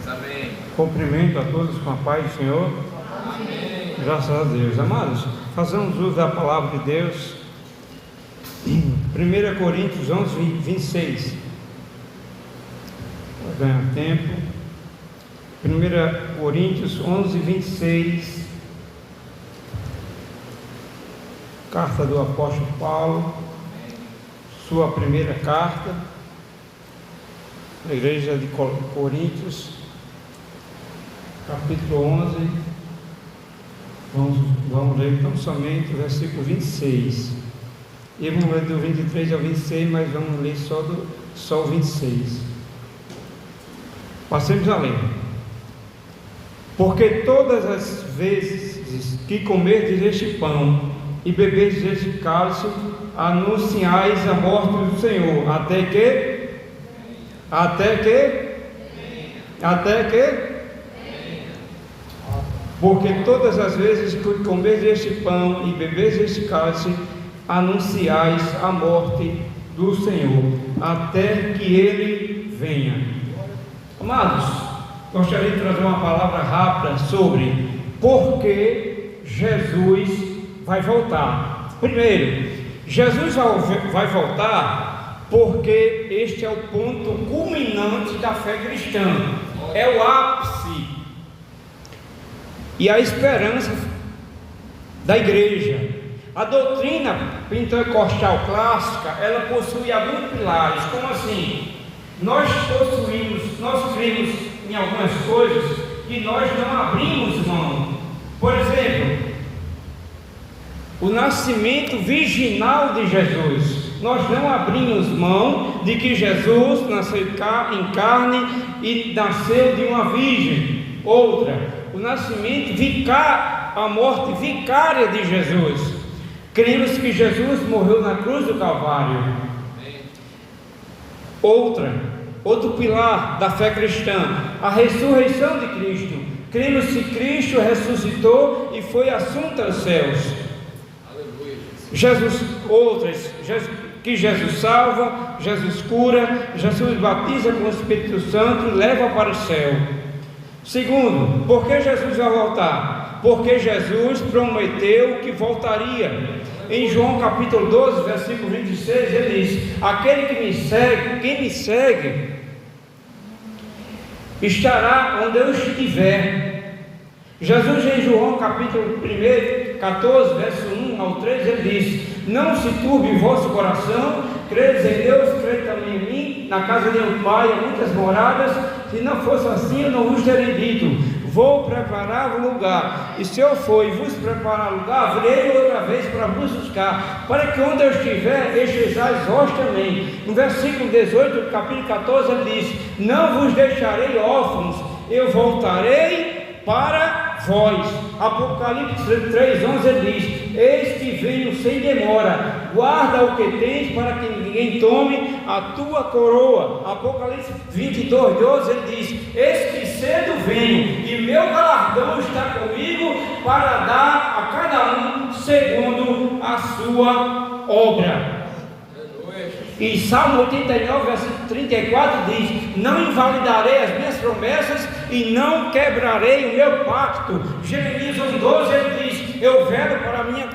Amém. Cumprimento a todos com a paz do Senhor. Amém. Graças a Deus. Amados, fazemos uso da palavra de Deus. 1 Coríntios 11, 26. Para ganhar tempo. 1 Coríntios 11, 26. Carta do apóstolo Paulo. Sua primeira carta. A igreja de Coríntios. Capítulo 11. Vamos ler então somente o versículo 26. E vamos ler do 23 ao 26, mas vamos ler só o 26. Passemos a ler. Porque todas as vezes que comerdes este pão e beberdes este cálice, anunciais a morte do Senhor, até que porque todas as vezes que comerdes este pão e beberdes este cálice, anunciais a morte do Senhor, até que Ele venha. Amados, gostaria de trazer uma palavra rápida sobre por que Jesus vai voltar. Primeiro, Jesus vai voltar porque este é o ponto culminante da fé cristã, é o ápice e a esperança da igreja. A doutrina pentecostal clássica, ela possui alguns pilares. Como assim? Nós cremos em algumas coisas que nós não abrimos mão. Por exemplo, o nascimento virginal de Jesus. Nós não abrimos mão de que Jesus nasceu em carne e nasceu de uma virgem. Outra, o nascimento a morte vicária de Jesus. Cremos que Jesus morreu na cruz do Calvário. Outro pilar da fé cristã, a ressurreição de Cristo. Cremos que Cristo ressuscitou e foi assunto aos céus. Que Jesus salva, Jesus cura, Jesus batiza com o Espírito Santo e leva para o céu. Segundo, por que Jesus vai voltar? Porque Jesus prometeu que voltaria. Em João capítulo 12, versículo 26, ele diz: aquele que me segue, quem me segue, estará onde eu estiver. Jesus em João capítulo 1, 14, verso 1 ao 3, ele diz: não se turbe o vosso coração, credes em Deus, crede também em mim. Na casa de meu pai há muitas moradas, se não fosse assim eu não vos teria dito, vou preparar o lugar, e se eu for e vos preparar lugar, virei outra vez para vos buscar, para que onde eu estiver, estejais vós também. No versículo 18 do capítulo 14 ele diz: não vos deixarei órfãos, eu voltarei para vós. Apocalipse 3:11 ele diz: eis que venho sem demora, guarda o que tens para que ninguém tome a tua coroa. Apocalipse 22:12 ele diz: eis que cedo venho e meu galardão está comigo para dar a cada um segundo a sua obra. E Salmo 89, versículo 34 diz: não invalidarei as minhas promessas e não quebrarei o meu pacto. Jeremias 1:12 ele diz: eu velo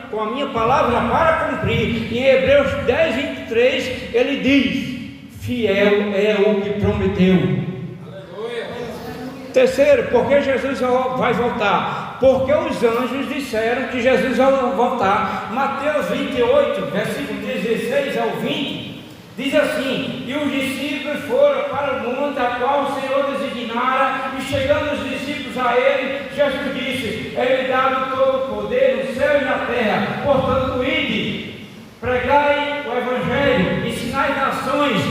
com a minha palavra para cumprir. Em Hebreus 10:23 ele diz: fiel é o que prometeu. Aleluia. Terceiro, por que Jesus vai voltar? Porque os anjos disseram que Jesus vai voltar. Mateus 28, versículo 16 ao 20 diz assim: e os discípulos foram para o monte a qual o Senhor designara, e chegando os discípulos a ele, Jesus disse: é-lhe dado todo o poder no céu e na terra, portanto ide, pregai o Evangelho, ensinai nações,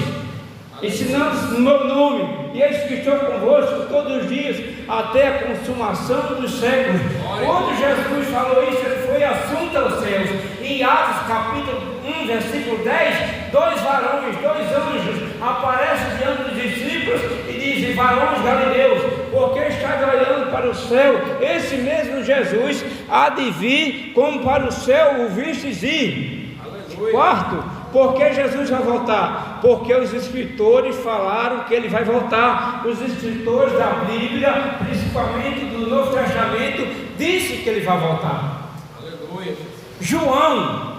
ensinando no meu nome, e eis que estou convosco todos os dias, até a consumação dos séculos. Quando Jesus falou isso, ele foi assunto aos céus. Em Atos capítulo 1, versículo 10, dois anjos aparecem diante dos discípulos e dizem: varões galileus, porque estáis olhando para o céu? Esse mesmo Jesus há de vir, como para o céu o vistes ir. Aleluia. Quarto, por que Jesus vai voltar? porque os escritores falaram que ele vai voltar. Os escritores da Bíblia, principalmente do Novo Testamento, dizem que ele vai voltar. Aleluia. João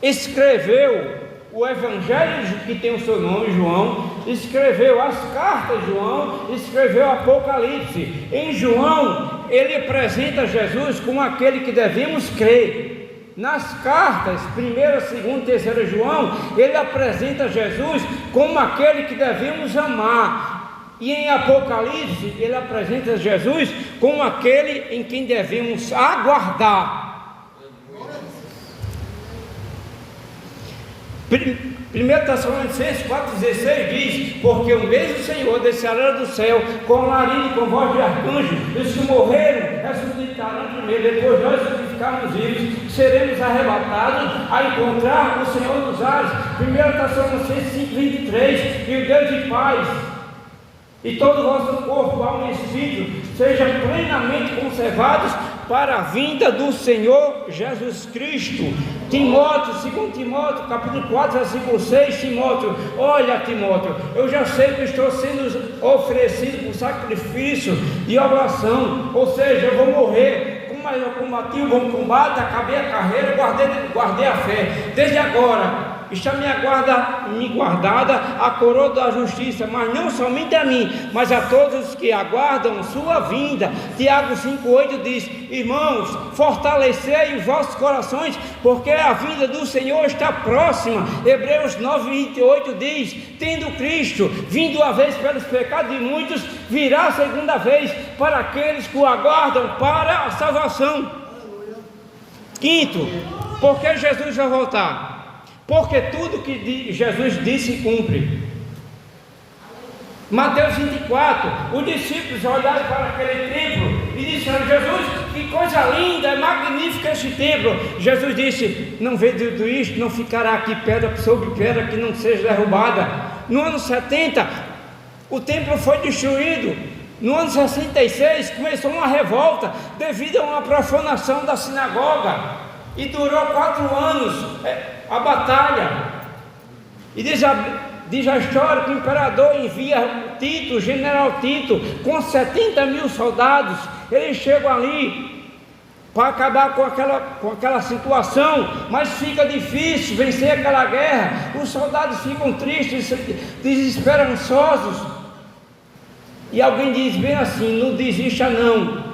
escreveu o Evangelho, que tem o seu nome, João, escreveu as cartas de João, escreveu o Apocalipse. Em João, ele apresenta Jesus como aquele que devemos crer. Nas cartas, 1ª, 2ª, 3ª João, ele apresenta Jesus como aquele que devemos amar. E em Apocalipse, ele apresenta Jesus como aquele em quem devemos aguardar. 1 Tessalonicenses 4,16 diz: porque o mesmo Senhor descerá do céu com larina e com voz de arcanjo, e os que morreram ressuscitarão primeiro, depois nós que ficarmos vivos seremos arrebatados a encontrar o Senhor nos ares. 1 Tessalonicenses 5,23: e o Deus de paz e todo o vosso corpo, alma e espírito sejam plenamente conservados para a vinda do Senhor Jesus Cristo. Timóteo, 2 Timóteo, capítulo 4, versículo 6, Timóteo: olha, Timóteo, eu já sei que estou sendo oferecido por sacrifício e oblação, ou seja, eu vou morrer, mas eu combati o bom combate, acabei a carreira, guardei a fé. Desde agora está me guardada a coroa da justiça, mas não somente a mim, mas a todos os que aguardam sua vinda. Tiago 5,8 diz: irmãos, fortalecei os vossos corações, porque a vinda do Senhor está próxima. Hebreus 9,28 diz: tendo Cristo vindo uma vez pelos pecados de muitos, virá a segunda vez para aqueles que o aguardam para a salvação. Quinto, por que Jesus vai voltar? Porque tudo que Jesus disse cumpre. Mateus 24, os discípulos olharam para aquele templo e disseram: Jesus, que coisa linda, é magnífico este templo. Jesus disse: não vê tudo isto, não ficará aqui pedra sobre pedra que não seja derrubada. No ano 70, o templo foi destruído. No ano 66 começou uma revolta devido a uma profanação da sinagoga, e durou 4 anos a batalha. E diz a história que o imperador envia Tito, o general Tito, com 70.000 soldados. Eles chegam ali para acabar com aquela situação, mas fica difícil vencer aquela guerra. Os soldados ficam tristes, desesperançosos, e alguém diz bem assim: não desista não,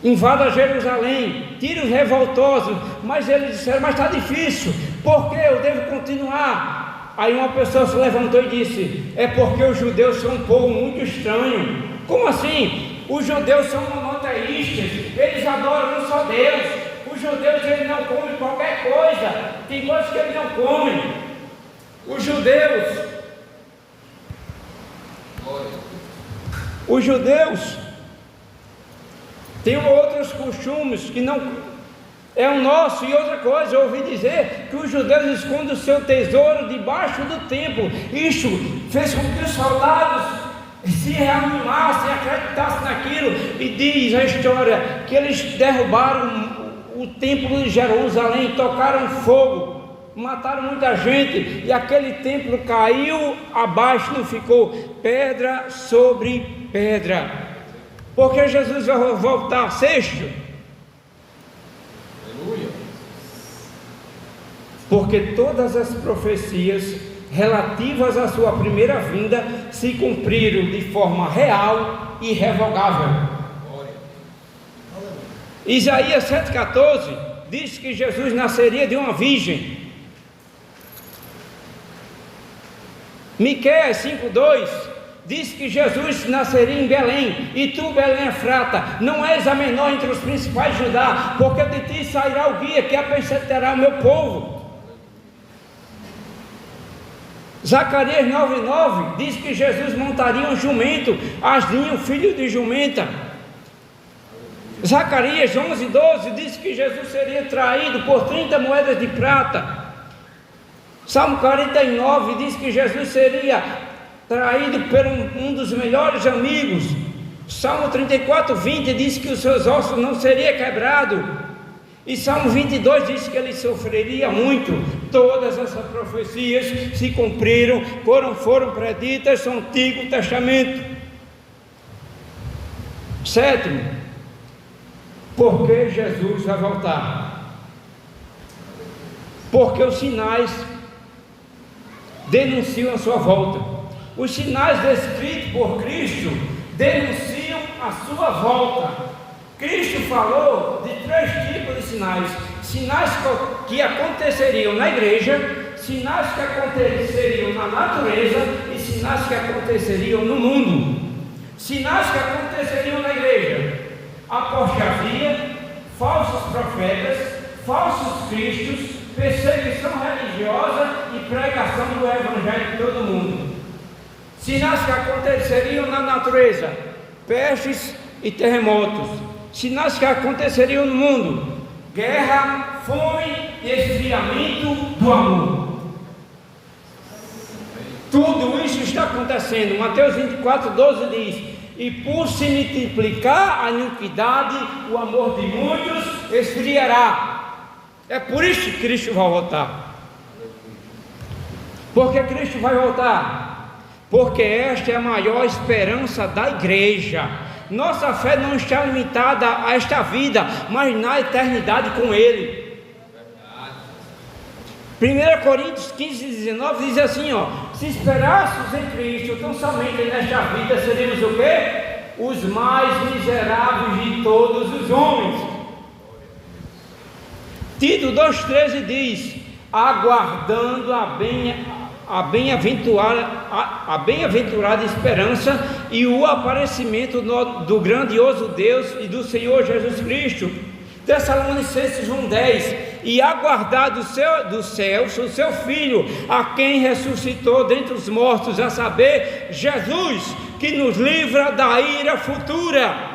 invada Jerusalém, tire os revoltosos. Mas eles disseram: mas está difícil, porque eu devo continuar. Aí uma pessoa se levantou e disse: é porque os judeus são um povo muito estranho. Como assim? Os judeus são monoteístas, eles adoram um só Deus. Os judeus, eles não comem qualquer coisa, tem coisas que eles não comem. Os judeus têm outros costumes que não é o nosso. E outra coisa, eu ouvi dizer que os judeus escondem o seu tesouro debaixo do templo. Isso fez com que os soldados se reanimassem, acreditassem naquilo. E diz a história que eles derrubaram o templo de Jerusalém, tocaram fogo, mataram muita gente, e aquele templo caiu abaixo, não ficou pedra sobre pedra. Porque Jesus vai voltar. Sexto, aleluia, porque todas as profecias relativas à sua primeira vinda se cumpriram de forma real e irrevogável. Isaías 7,14 diz que Jesus nasceria de uma virgem. Miqueias 5,2 diz que Jesus nasceria em Belém. E tu, Belém Efrata, não és a menor entre os principais de Judá, porque de ti sairá o guia que apacentará o meu povo. Zacarias 9,9 diz que Jesus montaria um jumento, Aslinho, filho de jumenta. Zacarias 11,12 diz que Jesus seria traído por 30 moedas de prata. Salmo 49 diz que Jesus seria traído por um dos melhores amigos. Salmo 34,20 diz que os seus ossos não seriam quebrados. E Salmo 22 diz que ele sofreria muito. Todas essas profecias se cumpriram, foram preditas no Antigo Testamento. Sétimo, porque Jesus vai voltar. Porque os sinais denunciam a sua volta. Os sinais descritos por Cristo denunciam a sua volta. Cristo falou de 3 tipos de sinais: sinais que aconteceriam na igreja, sinais que aconteceriam na natureza e sinais que aconteceriam no mundo. Sinais que aconteceriam na igreja: apostasia, falsos profetas, falsos cristos, perseguição religiosa e pregação do evangelho de todo mundo. Sinais que aconteceriam na natureza: pestes e terremotos. Sinais que aconteceriam no mundo: guerra, fome e esfriamento do amor. Tudo isso está acontecendo. Mateus 24:12 diz: e por se multiplicar a iniquidade, o amor de muitos esfriará. É por isso que Cristo vai voltar. Porque Cristo vai voltar? Porque esta é a maior esperança da igreja. Nossa fé não está limitada a esta vida, mas na eternidade com Ele. 1 Coríntios 15:19 diz assim, se esperássemos em Cristo tão somente nesta vida, seríamos o quê? Os mais miseráveis de todos os homens. Tito 2,13 diz: aguardando a bem-aventurada esperança e o aparecimento do grandioso Deus e do Senhor Jesus Cristo. Tessalonicenses 1,10: e aguardar do céu o seu Filho, a quem ressuscitou dentre os mortos, a saber, Jesus, que nos livra da ira futura.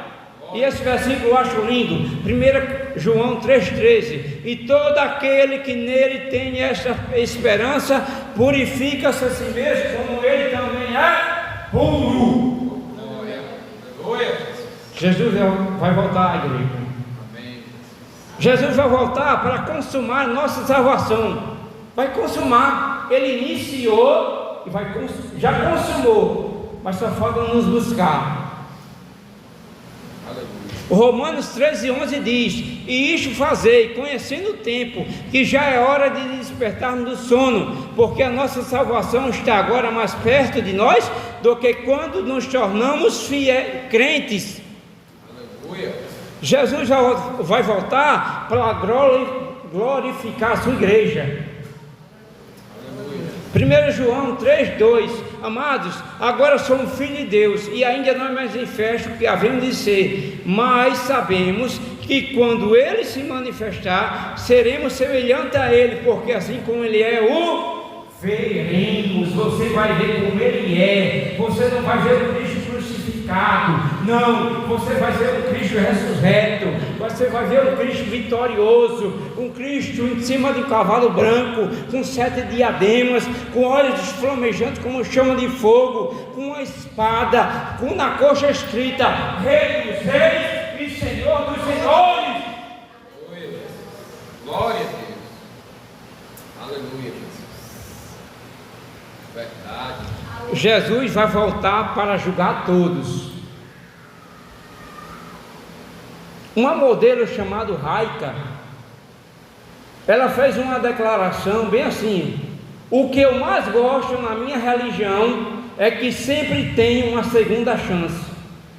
E esse versículo eu acho lindo, 1 João 3,13: e todo aquele que nele tem esta esperança, purifica-se a si mesmo, como ele também é puro. Jesus vai voltar, igreja. Jesus vai voltar para consumar nossa salvação. Vai consumar. Ele iniciou e já consumou, mas só falta nos buscar. Romanos 13:11 diz: e isto fazei, conhecendo o tempo, que já é hora de despertarmos do sono, porque a nossa salvação está agora mais perto de nós do que quando nos tornamos crentes. Aleluia. Jesus vai voltar para glorificar a sua igreja. 1 João 3,2: amados, agora somos filhos de Deus e ainda não é manifesto o que havemos de ser, mas sabemos que quando Ele se manifestar, seremos semelhantes a Ele, porque assim como Ele é, o veremos. Você vai ver como Ele é. Você não vai ver o Cristo crucificado, não, você vai ver o Cristo ressurreto, você vai ver o Cristo vitorioso, um Cristo em cima de um cavalo branco, com 7 diademas, com olhos flamejantes como chama de fogo, com uma espada, com na coxa escrita: Rei dos reis e Senhor dos senhores. Glória a Deus. Aleluia, Jesus. Verdade. Jesus vai voltar para julgar todos. Uma modelo chamada Raika, ela fez uma declaração bem assim: o que eu mais gosto na minha religião é que sempre tem uma segunda chance,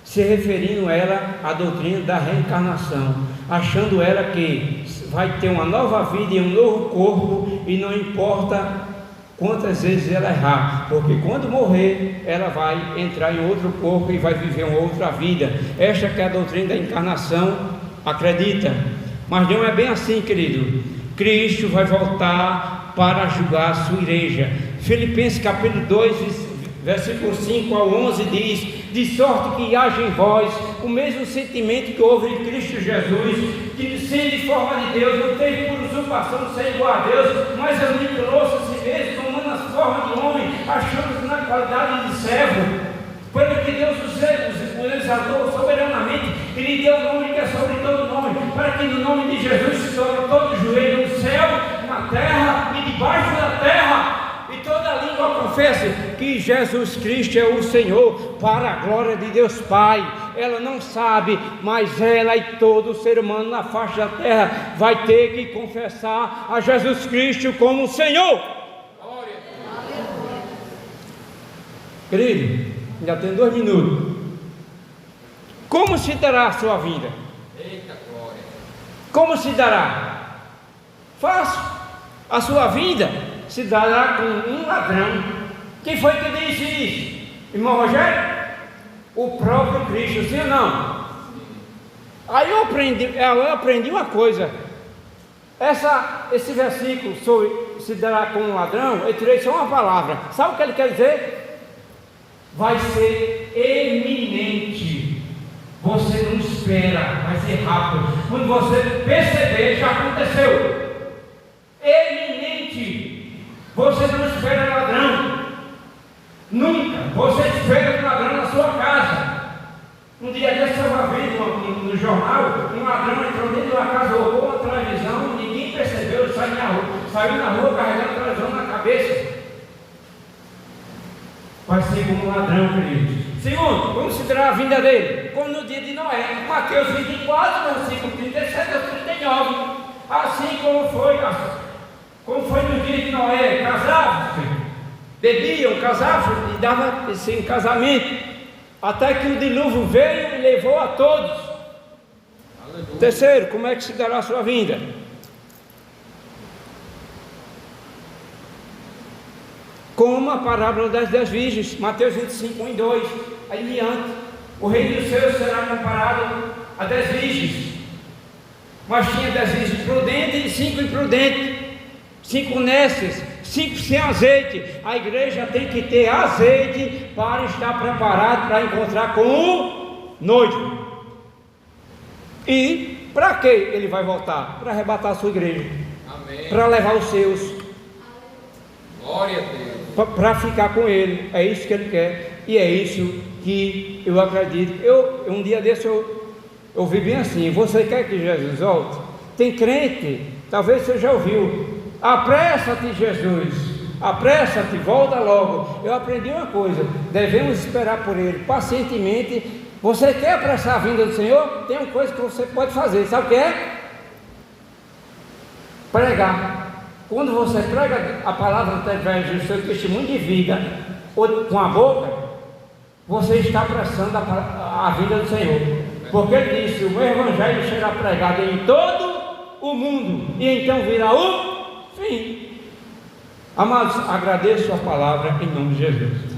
se referindo ela à doutrina da reencarnação, achando ela que vai ter uma nova vida e um novo corpo, e não importa quantas vezes ela errar, porque quando morrer ela vai entrar em outro corpo e vai viver uma outra vida. Esta que é a doutrina da encarnação, acredita? Mas não é bem assim, querido. Cristo vai voltar para julgar a sua igreja. Filipenses capítulo 2, versículo 5 ao 11 diz: de sorte que haja em vós o mesmo sentimento que houve em Cristo Jesus, que sendo de forma de Deus, não teve por usurpação de ser igual a Deus, mas aniquilou-se a si mesmo, tomando a forma de homem, achando-se na qualidade de servo. Pelo que Deus o exaltou soberanamente e lhe deu o nome que é sobre todo nome, para que no nome de Jesus se torne confesse que Jesus Cristo é o Senhor, para a glória de Deus Pai. Ela não sabe, mas ela e todo ser humano na face da terra vai ter que confessar a Jesus Cristo como Senhor. Glória. Querido, ainda tem 2 minutos. Como se dará a sua vida? Eita glória. Como se dará? Fácil. A sua vida se dará com um ladrão. Quem foi que disse isso? Irmão Rogério? O próprio Cristo, sim ou não? Aí eu aprendi uma coisa. Esse versículo sobre se dará com um ladrão, eu tirei só uma palavra. Sabe o que ele quer dizer? Vai ser eminente. Você não espera, vai ser rápido. Quando você perceber, já aconteceu. Eminente. Você não espera ladrão. Nunca. Você espera um ladrão na sua casa. Um dia desse eu estava vendo no jornal, um ladrão entrou dentro de uma casa, roubou uma televisão, ninguém percebeu, saiu na rua carregando a televisão na cabeça. Vai ser como um ladrão, querido. Segundo, vamos considerar a vinda dele, como no dia de Noé, Mateus 24, versículo 37 ao 39. Assim como foi no dia de Noé, casavam-se, bebiam, casavam e davam em casamento, até que o dilúvio veio e levou a todos. Aleluia. Terceiro, como é que se dará a sua vinda? Como a parábola das 10 virgens, Mateus 25, 1 e 2, aí em diante, o reino dos céus será comparado a 10 virgens, mas tinha 10 virgens prudentes e 5 imprudentes, 5 nécias, 5 sem azeite. A igreja tem que ter azeite para estar preparado para encontrar com o noivo. E para que ele vai voltar? Para arrebatar a sua igreja. Amém. Para levar os seus. Glória a Deus. Para ficar com ele. É isso que ele quer. E é isso que eu acredito. Um dia desse eu vi bem assim: você quer que Jesus volte? Tem crente, talvez você já ouviu: apressa-te, Jesus, apressa-te, volta logo. Eu aprendi uma coisa: devemos esperar por ele pacientemente. Você quer apressar a vinda do Senhor? Tem uma coisa que você pode fazer, sabe o que é? Pregar. Quando você prega a palavra através do seu testemunho de vida ou com a boca, você está apressando a vinda do Senhor. Porque ele disse: o meu evangelho será pregado em todo o mundo, e então virá o fim. Amados, agradeço a palavra em nome de Jesus.